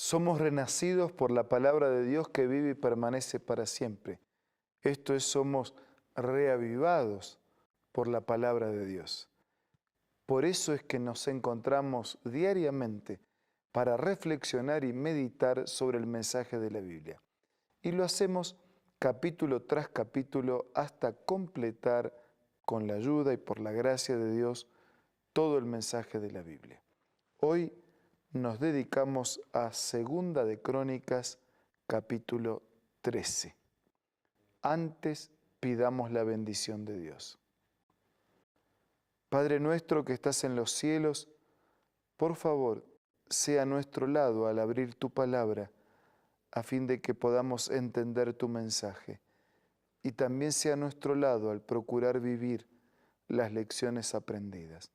Somos renacidos por la palabra de Dios que vive y permanece para siempre. Esto es, somos reavivados por la palabra de Dios. Por eso es que nos encontramos diariamente para reflexionar y meditar sobre el mensaje de la Biblia. Y lo hacemos capítulo tras capítulo hasta completar, con la ayuda y por la gracia de Dios, todo el mensaje de la Biblia. Hoy nos dedicamos a Segunda de Crónicas, capítulo 13. Antes pidamos la bendición de Dios. Padre nuestro que estás en los cielos, por favor, sea a nuestro lado al abrir tu palabra, a fin de que podamos entender tu mensaje, y también sea a nuestro lado al procurar vivir las lecciones aprendidas.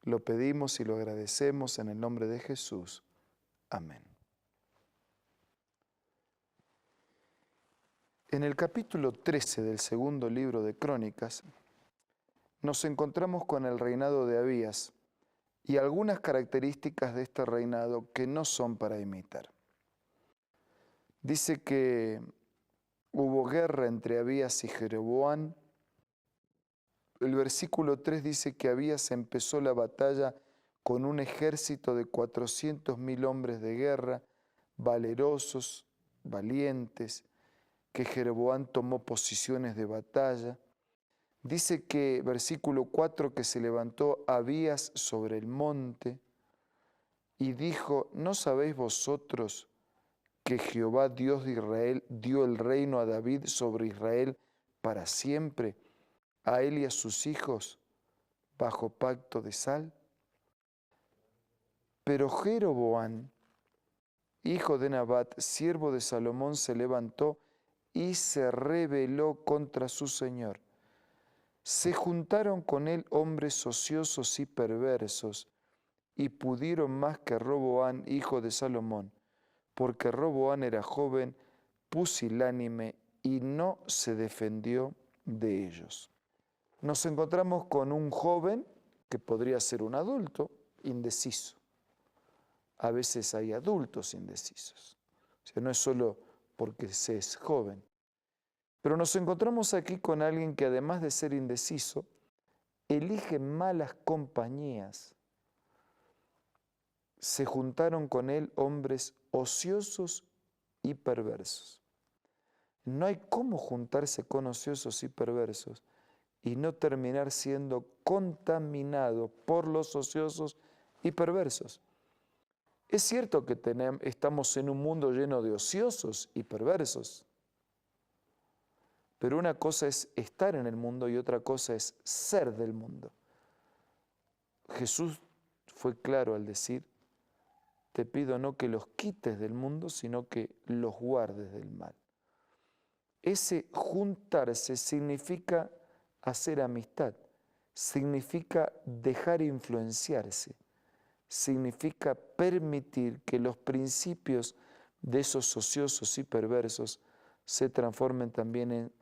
Lo pedimos y lo agradecemos en el nombre de Jesús. Amén. En el capítulo 13 del segundo libro de Crónicas, nos encontramos con el reinado de Abías y algunas características de este reinado que no son para imitar. Dice que hubo guerra entre Abías y Jeroboam. El versículo 3 dice que Abías empezó la batalla con un ejército de 400.000 hombres de guerra, valerosos, valientes, que Jeroboam tomó posiciones de batalla. Dice que, versículo 4, que se levantó Abías sobre el monte y dijo: ¿no sabéis vosotros que Jehová, Dios de Israel, dio el reino a David sobre Israel para siempre, a él y a sus hijos, bajo pacto de sal? Pero Jeroboam, hijo de Nabat, siervo de Salomón, se levantó y se rebeló contra su señor. Se juntaron con él hombres ociosos y perversos, y pudieron más que Roboam, hijo de Salomón, porque Roboam era joven, pusilánime, y no se defendió de ellos. Nos encontramos con un joven que podría ser un adulto indeciso. A veces hay adultos indecisos. O sea, no es solo porque se es joven. Pero nos encontramos aquí con alguien que, además de ser indeciso, elige malas compañías. Se juntaron con él hombres ociosos y perversos. No hay cómo juntarse con ociosos y perversos y no terminar siendo contaminado por los ociosos y perversos. Es cierto que estamos en un mundo lleno de ociosos y perversos, pero una cosa es estar en el mundo y otra cosa es ser del mundo. Jesús fue claro al decir: te pido no que los quites del mundo, sino que los guardes del mal. Ese juntarse significa hacer amistad, significa dejar influenciarse, significa permitir que los principios de esos ociosos y perversos se transformen también en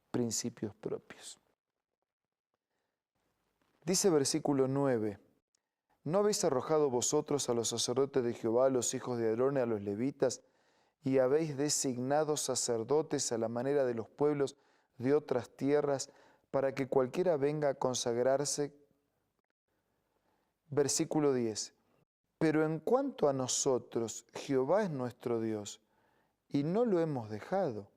principios propios. Dice versículo 9, ¿no habéis arrojado vosotros a los sacerdotes de Jehová, a los hijos de Aarón y a los levitas, y habéis designado sacerdotes a la manera de los pueblos de otras tierras, para que cualquiera venga a consagrarse? Versículo 10. Pero en cuanto a nosotros, Jehová es nuestro Dios, y no lo hemos dejado.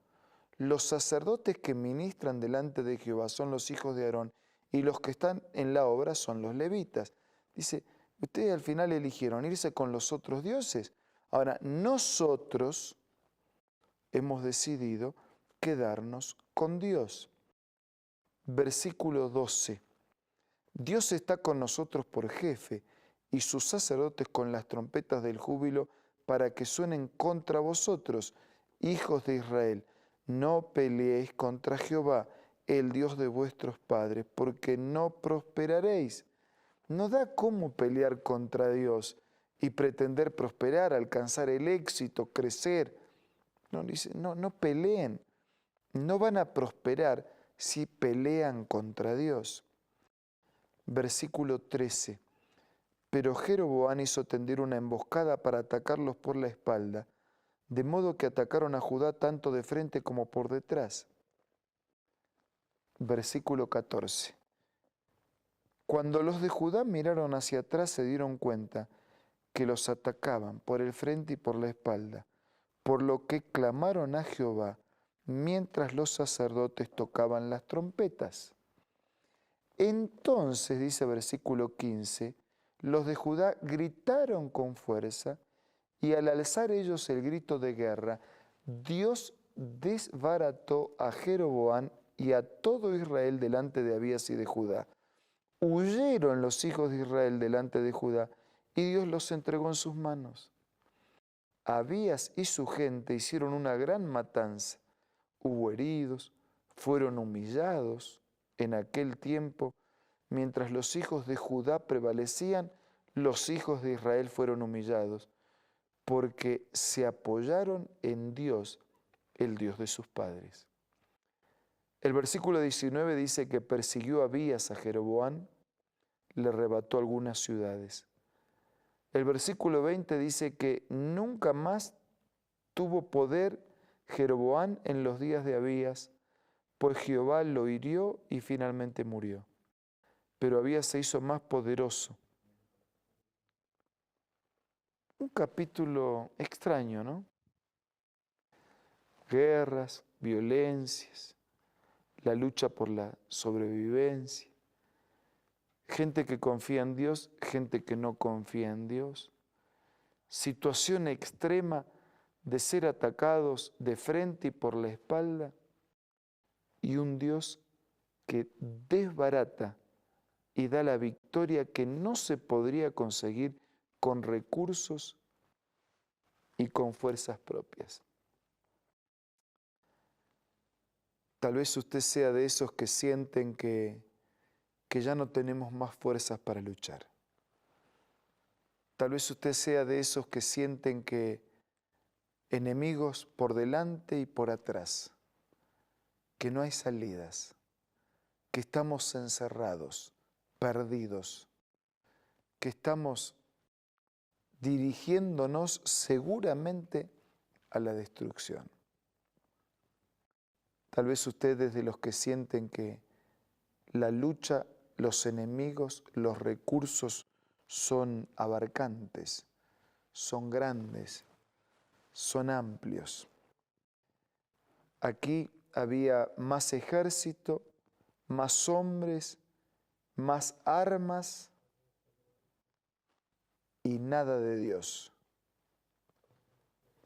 Los sacerdotes que ministran delante de Jehová son los hijos de Aarón, y los que están en la obra son los levitas. Dice, ustedes al final eligieron irse con los otros dioses. Ahora, nosotros hemos decidido quedarnos con Dios. Versículo 12. Dios está con nosotros por jefe, y sus sacerdotes con las trompetas del júbilo, para que suenen contra vosotros, hijos de Israel. No peleéis contra Jehová, el Dios de vuestros padres, porque no prosperaréis. No da cómo pelear contra Dios y pretender prosperar, alcanzar el éxito, crecer. No, dice, no peleen. No van a prosperar si pelean contra Dios. Versículo 13. Pero Jeroboam hizo tender una emboscada para atacarlos por la espalda, de modo que atacaron a Judá tanto de frente como por detrás. Versículo 14. Cuando los de Judá miraron hacia atrás se dieron cuenta que los atacaban por el frente y por la espalda, por lo que clamaron a Jehová mientras los sacerdotes tocaban las trompetas. Entonces, dice versículo 15, los de Judá gritaron con fuerza y al alzar ellos el grito de guerra, Dios desbarató a Jeroboam y a todo Israel delante de Abías y de Judá. Huyeron los hijos de Israel delante de Judá y Dios los entregó en sus manos. Abías y su gente hicieron una gran matanza. Hubo heridos, fueron humillados en aquel tiempo. Mientras los hijos de Judá prevalecían, los hijos de Israel fueron humillados, porque se apoyaron en Dios, el Dios de sus padres. El versículo 19 dice que persiguió Abías a Jeroboam, le arrebató algunas ciudades. El versículo 20 dice que nunca más tuvo poder Jeroboam en los días de Abías, pues Jehová lo hirió y finalmente murió. Pero Abías se hizo más poderoso. Un capítulo extraño, ¿no? Guerras, violencias, la lucha por la sobrevivencia. Gente que confía en Dios, gente que no confía en Dios. Situación extrema de ser atacados de frente y por la espalda. Y un Dios que desbarata y da la victoria que no se podría conseguir con recursos y con fuerzas propias. Tal vez usted sea de esos que sienten que ya no tenemos más fuerzas para luchar. Tal vez usted sea de esos que sienten que enemigos por delante y por atrás, que no hay salidas, que estamos encerrados, perdidos, que estamos dirigiéndonos seguramente a la destrucción. Tal vez usted es de los que sienten que la lucha, los enemigos, los recursos son abarcantes, son grandes, son amplios. Aquí había más ejército, más hombres, más armas y nada de Dios.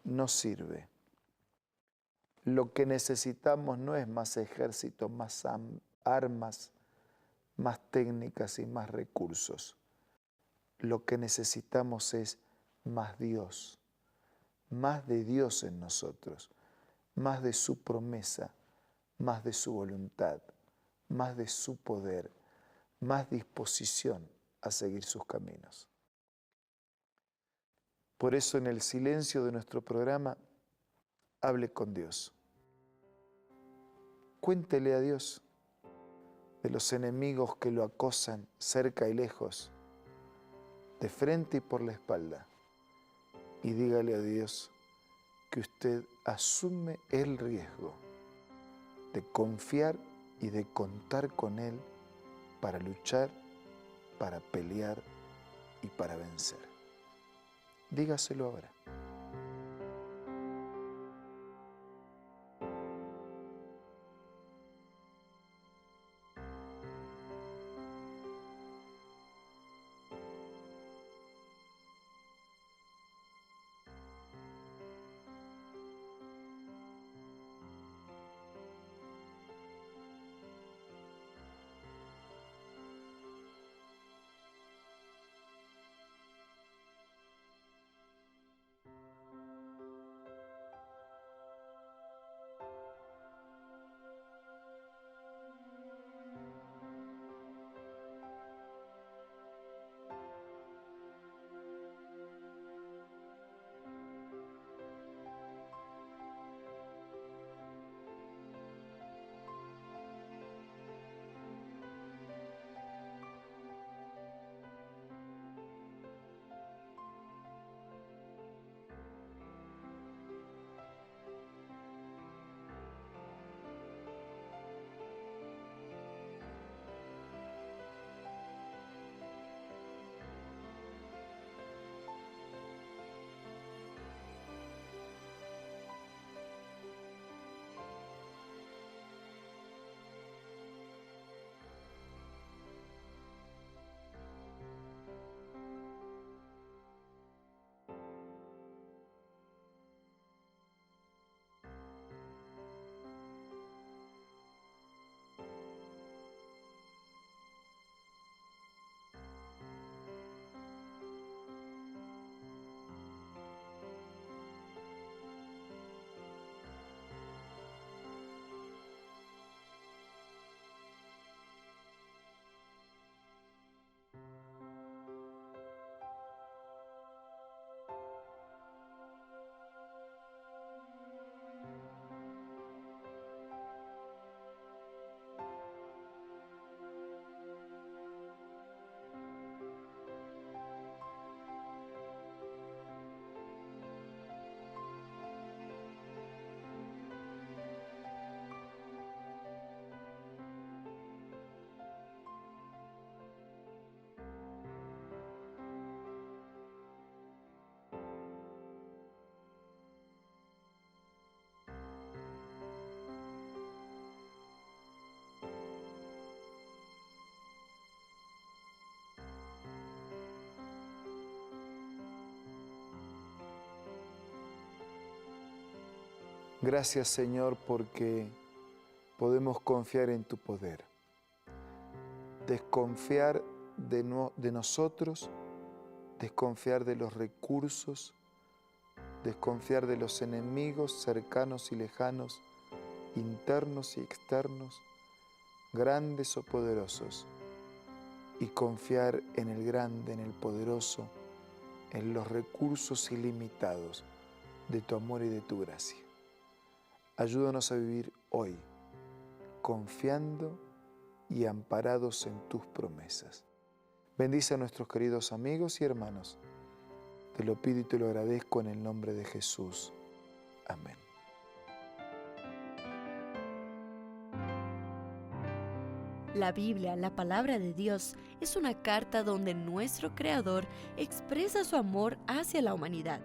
No sirve. Lo que necesitamos no es más ejército, más armas, más técnicas y más recursos. Lo que necesitamos es más Dios, más de Dios en nosotros, más de su promesa, más de su voluntad, más de su poder, más disposición a seguir sus caminos. Por eso en el silencio de nuestro programa, hable con Dios. Cuéntele a Dios de los enemigos que lo acosan cerca y lejos, de frente y por la espalda. Y dígale a Dios que usted asume el riesgo de confiar y de contar con Él para luchar, para pelear y para vencer. Dígaselo ahora. Gracias, Señor, porque podemos confiar en tu poder. Desconfiar de nosotros, desconfiar de los recursos, desconfiar de los enemigos cercanos y lejanos, internos y externos, grandes o poderosos, y confiar en el grande, en el poderoso, en los recursos ilimitados de tu amor y de tu gracia. Ayúdanos a vivir hoy, confiando y amparados en tus promesas. Bendice a nuestros queridos amigos y hermanos. Te lo pido y te lo agradezco en el nombre de Jesús. Amén. La Biblia, la palabra de Dios, es una carta donde nuestro Creador expresa su amor hacia la humanidad.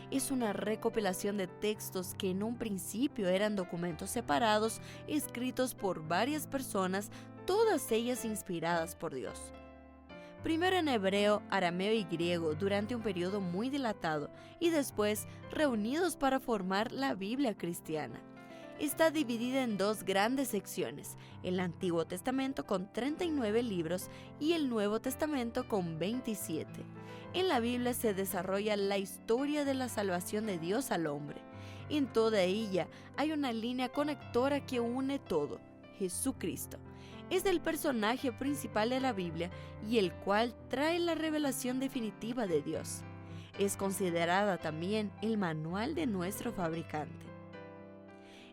Es una recopilación de textos que en un principio eran documentos separados, escritos por varias personas, todas ellas inspiradas por Dios. Primero en hebreo, arameo y griego durante un periodo muy dilatado y después reunidos para formar la Biblia cristiana. Está dividida en dos grandes secciones, el Antiguo Testamento con 39 libros y el Nuevo Testamento con 27. En la Biblia se desarrolla la historia de la salvación de Dios al hombre. En toda ella hay una línea conectora que une todo, Jesucristo. Es el personaje principal de la Biblia y el cual trae la revelación definitiva de Dios. Es considerada también el manual de nuestro fabricante.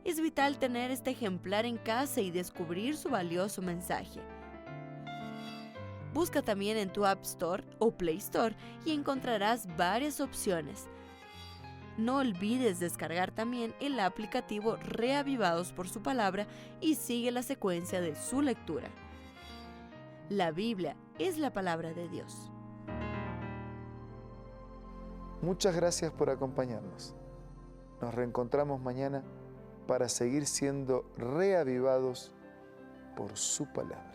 Es vital tener este ejemplar en casa y descubrir su valioso mensaje. Busca también en tu App Store o Play Store y encontrarás varias opciones. No olvides descargar también el aplicativo Reavivados por su palabra y sigue la secuencia de su lectura. La Biblia es la palabra de Dios. Muchas gracias por acompañarnos. Nos reencontramos mañana para seguir siendo reavivados por su palabra.